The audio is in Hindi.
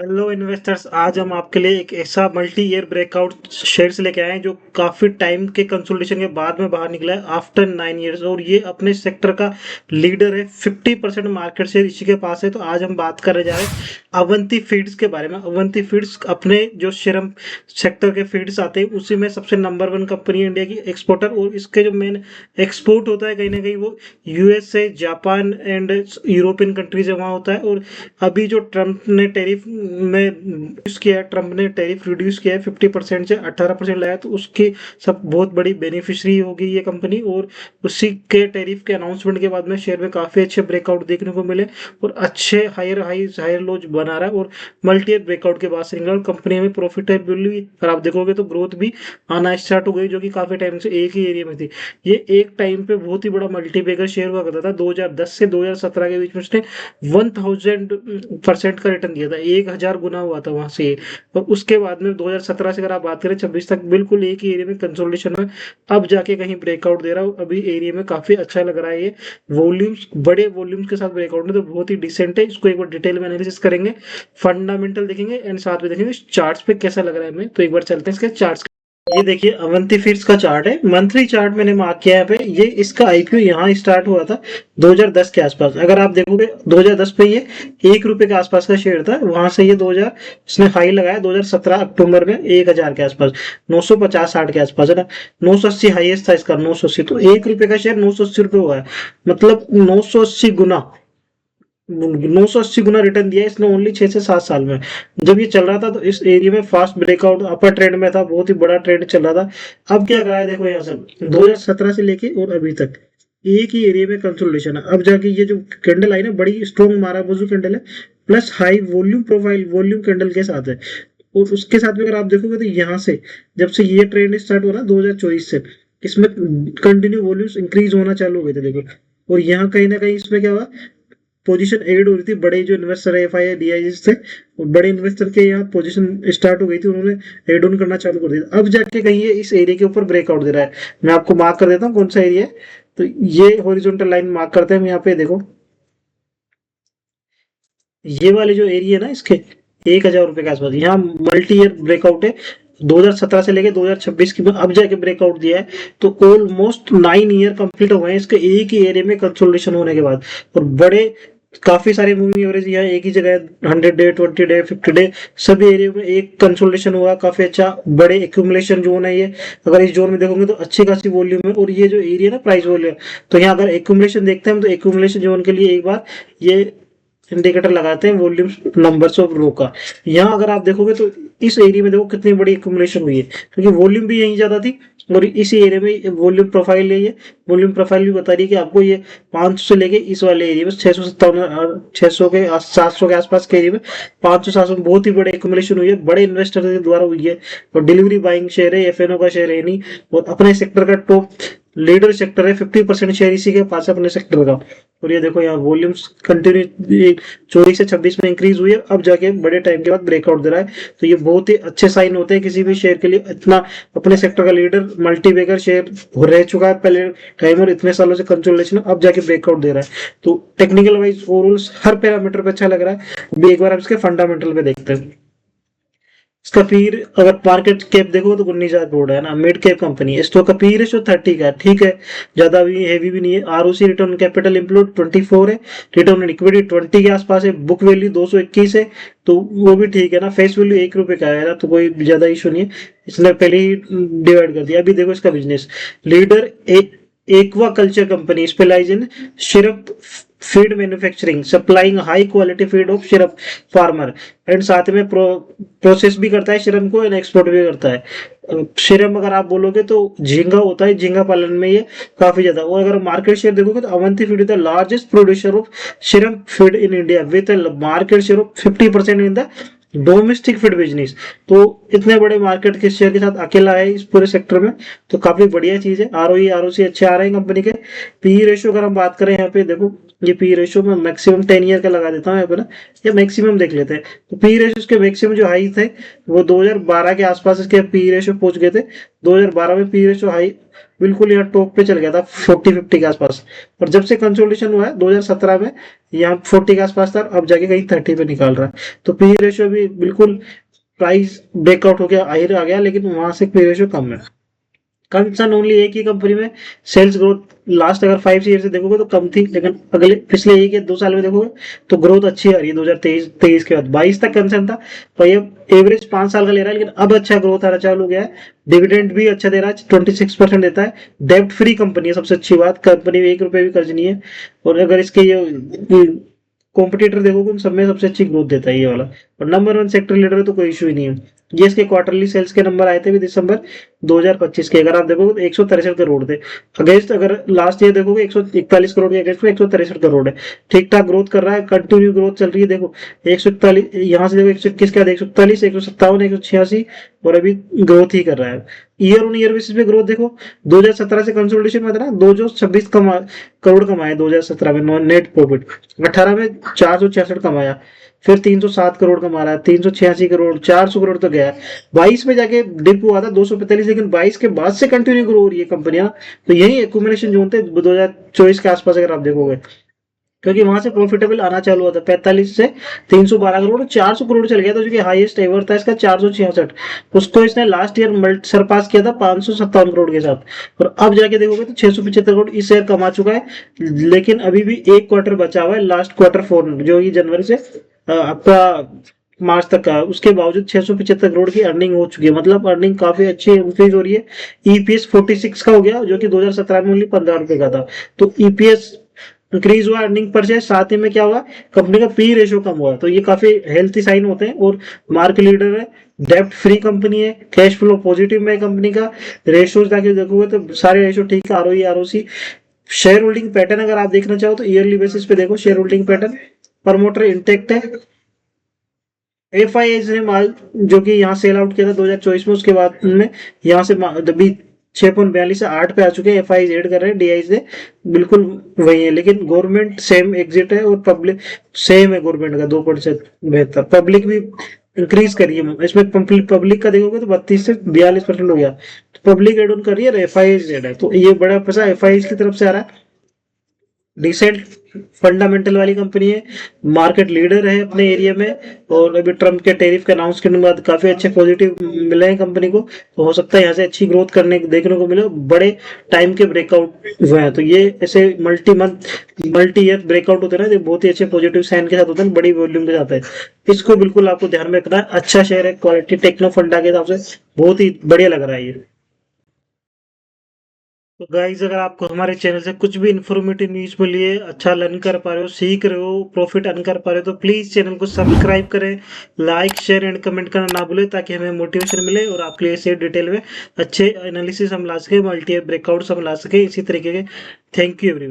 हेलो इन्वेस्टर्स, आज हम आपके लिए एक ऐसा मल्टी ईयर ब्रेकआउट शेयर्स लेके आए हैं जो काफी टाइम के कंसोलिडेशन के बाद में बाहर निकला है आफ्टर 9 इयर्स, और ये अपने सेक्टर का लीडर है। 50% मार्केट शेयर इसी के पास है। तो आज हम बात करने जा रहे हैं अवंती फीड्स के बारे में। अवंती फीड्स अपने जो श्रम सेक्टर के फीड्स आते हैं उसी में सबसे नंबर 1 कंपनी है इंडिया की एक्सपोर्टर, और इसके जो मेन एक्सपोर्ट होता है कहीं ना कहीं वो USA, Japan and European countries है, वहाँ होता है। और अभी जो ट्रम्प ने टैरिफ में रिड्यूस किया है, ट्रम्प ने टैरिफ रिड्यूस किया है 50% से 18% लाया, तो उसकी सब बहुत बड़ी बेनिफिशियरी होगी ये कंपनी। और उसी के टैरिफ के अनाउंसमेंट के बाद में शेयर में काफी अच्छे ब्रेकआउट देखने को मिले और अच्छे हायर हाइज हायर लोज बना रहा है। और मल्टी ईयर ब्रेकआउट के बाद से निकला और कंपनी में प्रॉफिटेबिलिटी अगर आप देखोगे तो ग्रोथ भी आना स्टार्ट हो गई, जो कि काफी टाइम से एक ही एरिया में थी। ये एक टाइम पे बहुत ही बड़ा मल्टीबैगर शेयर हुआ करता था। 2010 से 2017 के बीच में उसने 1000% का रिटर्न दिया था, 1000 गुना हुआ था वहां से। और उसके बाद में 2017 से अगर आप बात करें 26 तक बिल्कुल एक ही एरिया में कंसोलिडेशन में, अब जाके कहीं ब्रेकआउट दे रहा है। अभी एरिया में काफी अच्छा लग रहा है ये। वॉल्यूम्स, बड़े वॉल्यूम्स के साथ ब्रेकआउट में तो बहुत ही डिसेंट है। इसको एक बार डिटेल में एनालिसिस करेंगे, फंडामेंटल देखेंगे एंड साथ में देखेंगे चार्ट्स पे कैसा लग रहा है हमें। तो एक बार चलते हैं इसके चार्ट्स। ये देखिए अवंती फीड्स का चार्ट है, मंथली चार्ट मैंने मार्क किया है पे। ये इसका आईपीओ यहाँ स्टार्ट हुआ था 2010 के आसपास। अगर आप देखोगे 2010 पे ये 1 रुपए के आसपास का शेयर था, वहां से ये 2000 इसने हाई लगाया 2017 अक्टूबर में 1000 के आसपास, 950-60 के आसपास है ना। 980 हाईएस्ट था इसका, 980। तो 1 रुपए का शेयर 980 रुपए हुआ है, मतलब 980 गुना, 980 गुना रिटर्न दिया इसने ओनली 6 से 7 साल में। जब ये चल रहा था तो इस एरिया में फास्ट ब्रेकआउट अपर ट्रेंड में था, बहुत ही बड़ा ट्रेंड चल रहा था। अब क्या करा है देखो, यहाँ से 2017 से लेके और अभी तक एक ही एरिया में कंसोलिडेशन है। अब जाके ये जो कैंडल आई ना, बड़ी स्ट्रॉन्ग मारा बाजू कैंडल है, plus high volume profile volume candle के साथ है। और उसके साथ में अगर आप देखोगे तो यहाँ से जब से ये ट्रेंड स्टार्ट हुआ ना 2024 से, इसमें कंटिन्यू वॉल्यूम्स इंक्रीज होना चालू हो गए थे देखो। और यहाँ कहीं ना कहीं इसमें क्या हुआ, पोजीशन एड हो रही थी। बड़े जो इन्वेस्टर एफ आई डी थे, बड़े इन्वेस्टर के यहाँ पोजीशन स्टार्ट हो गई थी, उन्होंने एड ऑन करना चालू कर दिया। अब जाके कहीं ये इस एरिया के ऊपर ब्रेकआउट दे रहा है। मैं आपको मार्क कर देता हूँ कौन सा एरिया है। तो ये हॉरिजॉन्टल लाइन मार्क करते हैं हम यहाँ पे, देखो ये वाले जो एरिया है ना इसके 1000 रुपए के आसपास, यहाँ मल्टी ईयर ब्रेकआउट है। 2017 से लेके 2026 की अब जाके ब्रेकआउट दिया है। तो ऑलमोस्ट 9 ईयर कंप्लीट हो गए हैं इसके एक ही एरिया में कंसोलिडेशन होने के बाद। और बड़े काफी सारे मूविंग एवरेज यहाँ एक ही जगह, 100 डे, 20 डे, 50 डे, सभी एरिया में एक कंसोलिडेशन हुआ काफी अच्छा। बड़े एक्यूमुलेशन जोन है ये। अगर इस जोन में देखोगे तो अच्छी खासी वॉल्यूम है। और ये जो एरिया ना प्राइस वॉल्यूम, तो यहाँ अगर एक्यूमुलेशन देखते हैं हम, तो एक्यूमुलेशन जोन के लिए एक बार ये इंडिकेटर लगाते हैं वॉल्यूम नंबर्स ऑफ रो का। यहाँ अगर आप देखोगे तो इस एरिया में देखो कितनी बड़ी एक्यूमुलेशन हुई है, क्योंकि वॉल्यूम भी यहीं ज्यादा थी। और इसी एरिया में वॉल्यूम प्रोफाइल है, ये वॉल्यूम प्रोफाइल भी बता रही है कि आपको ये 500 से लेके इस वाले एरिया में 657, 600 के 700 के आसपास के एरिया में 500-700 में बहुत ही बड़े एक्यूमुलेशन हुई है, बड़े इन्वेस्टर के द्वारा हुई है। और डिलीवरी बाइंग शेयर है, एफएनओ का शेयर है नहीं। और अपने सेक्टर का टॉप लीडर सेक्टर है, 50% शेयर इसी के पास है अपने सेक्टर का। और ये देखो यहाँ वॉल्यूम्स कंटिन्यू 24 से 26 में इंक्रीज हुई है, अब जाके बड़े टाइम के बाद ब्रेकआउट दे रहा है। तो ये बहुत ही अच्छे साइन होते हैं किसी भी शेयर के लिए। इतना अपने सेक्टर का लीडर मल्टी बैगर शेयर रह चुका है पहले टाइम, और इतने सालों से कंसोलिडेशन अब जाके ब्रेकआउट दे रहा है। तो टेक्निकल वाइज ओवरऑल हर पैरामीटर पे अच्छा लग रहा है। अभी एक बार आप इसके फंडामेंटल पे देखते हैं। इसका पीर अगर मार्केट कैप देखो तो 19,000 करोड़ है ना, मिड कैप कंपनी है। इसका का पी रेशो 30 का है, ठीक है, ज्यादा भी हैवी भी नहीं है। आरओसी रिटर्न कैपिटल एम्प्लॉयड 24 है, रिटर्न ऑन इक्विटी 20 के आसपास है, बुक वैल्यू 221 है, तो वो भी ठीक है ना। फेस वैल्यू 1 रुपए का है ना, तो कोई ज्यादा इशू नहीं है। इसने पहले ही डिवाइड कर दिया। अभी देखो इसका business leader aquaculture company specialize in syrup feed manufacturing, supplying high quality feed of syrup farmer, and साथ में प्रोसेस भी करता है सिरम को एंड एक्सपोर्ट भी करता है। सिरम अगर आप बोलोगे तो झींगा होता है, झींगा पालन में ये काफी ज्यादा। और अगर मार्केट शेयर देखोगे तो Avanti feed is the largest producer of Siram feed in India with market share of 50% in the domestic feed business. तो इतने बड़े मार्केट के शेयर के साथ अकेला है इस पूरे सेक्टर में, तो काफी बढ़िया चीज है। आरओई आरओसी अच्छे आ रहे हैं कंपनी के। पी रेशियो अगर हम बात करें यहाँ पे देखो, ये पी रेशियो में मैक्सिमम 10 ईयर का लगा देता हूँ यहाँ पे ना, या मैक्सिमम देख लेते हैं। तो पी रेशियो के मैक्सिमम जो हाई थे वो 2012 के आसपास इसके पी रेशियो पहुंच गए थे, 2012 में पी रेशो हाई बिल्कुल यहाँ टॉप पे चल गया था 40-50 के आसपास, और जब से कंसोलिडेशन हुआ है 2017 में यहाँ 40 के आसपास था, अब जाके कहीं 30 पे निकाल रहा है। तो पी रेशो भी बिल्कुल प्राइस ब्रेकआउट हो गया, हायर आ गया, लेकिन वहां से पी रेशो कम है। कंसर्न ओनली एक ही कंपनी में सेल्स ग्रोथ लास्ट अगर 5 ईयर से देखोगे तो कम थी, लेकिन अगले पिछले 1 या 2 साल में देखोगे तो ग्रोथ अच्छी आ रही है। 2023 के बाद 22 तक कंसर्न था, पर ये एवरेज 5 साल का ले रहा है, लेकिन अब अच्छा ग्रोथ आना चालू हो गया है। डिविडेंड भी अच्छा दे रहा है, 26% देता है। डेब्ट फ्री कंपनी है, सबसे अच्छी बात, कंपनी में 1 रुपए भी कर्ज नहीं है। और अगर इसके ये कॉम्पिटिटर देखोगे उन सब में सबसे अच्छी ग्रोथ देता है ये वाला, और नंबर 1 सेक्टर लीडर है, तो कोई इशू ही नहीं है। ये इसके क्वार्टरली सेल्स के नंबर आए थे भी दिसंबर 2025 के, अगर आप देखोगे तो 163 करोड़ थे अगेंस्ट, अगर लास्ट ईयर देखोगे 141 करोड़ के अगेंस्ट में 163 करोड़ है। ठीक ठाक ग्रोथ कर रहा है, कंटिन्यू ग्रोथ चल रही है। देखो 141 यहाँ से देखो 121 के बाद 141, 157, 186, और अभी ग्रोथ ही कर रहा है। ईयर ऑन ईयर बेसिस पे ग्रोथ देखो, 2017 से कंसोलिडेशन में था ना, 226 करोड़ कमाए 2017 में नेट प्रॉफिट, 18 में 466 कमाया, फिर 307 करोड़ कमा रहा है, 386 करोड़, 400 करोड़ तो गया है। 22 में जाके डिप हुआ था 245, लेकिन 22 के बाद से कंटिन्यू ग्रो हो रही है कंपनियां। तो यही एक्यूमुलेशन जोन थे 2024 के आसपास अगर आप देखोगे, क्योंकि वहां से प्रॉफिटेबल आना चालू हुआ था 45 से 312 करोड़, 400 करोड़ चल गया था, जो कि हाईएस्ट एवर था इसका 466। उसको इसने लास्ट ईयर सरपास किया था 557 करोड़ के साथ, और अब जाके देखोगे तो 675 करोड़ इस ईयर कमा चुका है। लेकिन अभी भी एक क्वार्टर बचा हुआ है, लास्ट क्वार्टर 4 जो कि जनवरी से आपका मार्च तक का, उसके बावजूद 675 करोड़ की अर्निंग हो चुकी है, मतलब अर्निंग काफी अच्छी इंक्रीज हो रही है। ईपीएस 46 का हो गया, जो कि 2017 में ओनली 15 रुपए का था। तो ईपीएस इंक्रीज हुआ, अर्निंग पर शेयर, साथ ही में क्या हुआ, कंपनी का पी रेशियो कम हुआ, तो ये काफी हेल्थी साइन होते हैं। और मार्केट लीडर है, डेब्ट फ्री कंपनी है, कैश फ्लो पॉजिटिव में कंपनी का, रेशियोज जाके देखोगे तो सारे रेशियो ठीक है, ROE ROC. Share holding pattern अगर आप देखना चाहो तो ईयरली बेसिस पे देखो share holding pattern, promoter intact है। एफआईआई ने माल जो कि यहाँ सेल आउट किया था 2024 में, उसके बाद में यहाँ से अभी 6.42 से 8 पे आ चुके हैं, एफआई एड कर रहे हैं, डीआई से बिल्कुल वही है। लेकिन गवर्नमेंट सेम एग्जिट है और पब्लिक सेम है, गवर्नमेंट का 2% बेहतर, पब्लिक भी इंक्रीज करी है इसमें। पब्लिक का देखोगे तो 32 से 42% हो गया, तो पब्लिक एड ऑन कर रही है, एफआई एड है, तो ये बड़ा पैसा एफआई की तरफ से आ रहा है। डिसेंट फंडामेंटल वाली कंपनी है, मार्केट लीडर है अपने एरिया में, और अभी ट्रम्प के टैरिफ के अनाउंस करने के बाद काफी अच्छे पॉजिटिव मिले हैं कंपनी को, तो हो सकता है यहाँ से अच्छी ग्रोथ करने देखने को मिले, बड़े टाइम के ब्रेकआउट हुए हैं। तो ये ऐसे मल्टी ईयर ब्रेकआउट होते हैं ना, बहुत ही अच्छे पॉजिटिव साइन के साथ होते हैं, बड़ी वॉल्यूम के साथ है। इसको बिल्कुल आपको ध्यान में रखना है, अच्छा शेयर है, क्वालिटी टेक्नो फंडा के हिसाब से बहुत ही बढ़िया लग रहा है ये। तो गाइज अगर आपको हमारे चैनल से कुछ भी इन्फॉर्मेटिव न्यूज मिली है, अच्छा लर्न कर पा रहे हो, सीख रहे हो, प्रॉफिट अर्न कर पा रहे हो, तो प्लीज चैनल को सब्सक्राइब करें, लाइक शेयर एंड कमेंट करना ना भूलें, ताकि हमें मोटिवेशन मिले और आपके लिए ऐसे डिटेल में अच्छे एनालिसिस हम ला सके, मल्टी ब्रेकआउट्स हम ला सके इसी तरीके के। Thank you everyone.